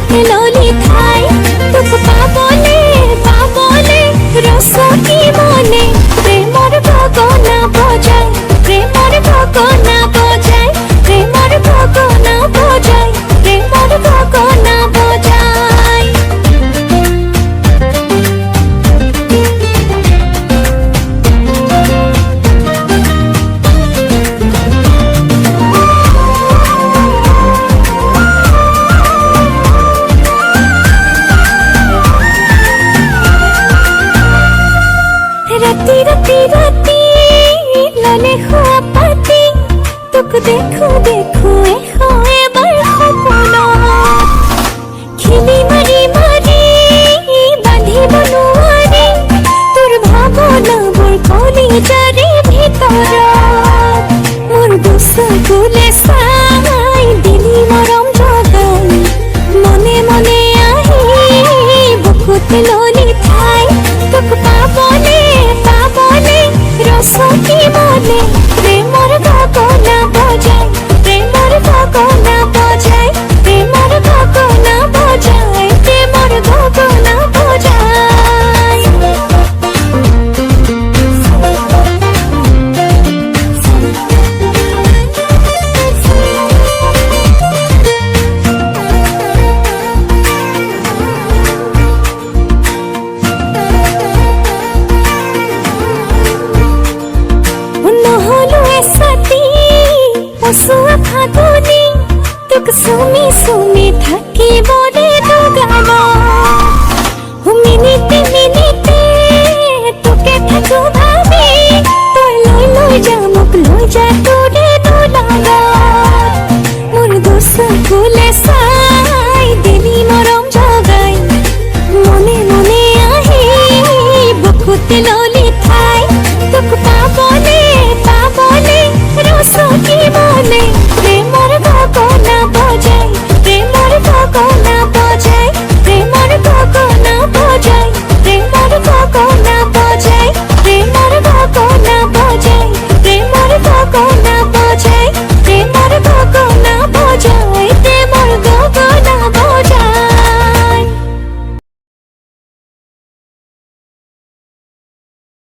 বুকুতে ললি ঠাই তোক পাবলে রস কি মনে প্রেমর গগনা বজায় প্রেমর গগনা বজায় প্রেমর গগনা বজায় প্রেমর গগনা বজায় রাতি রাতি রাতি লালে খোয়া পাতি তোক দেখো দেখো এবার সপন খিলি মারি মারি বাঁধিব নোৱাৰি তোৰ ভাৱনাবোৰ কলিজাৰে ভিতৰত মোৰ বুকুলে চাই দিলি মৰম জগাই মনে মনে আহি বুকুতে ললি ঠাই তোক পাবলে রস কি মনে প্রেমর গগনা বজায় প্রেমর গগনা বজায় প্রেমর গগনা বজায় প্রেমর গগনা বজায় ফাগুনি তোক সুমি সুমি থাকিব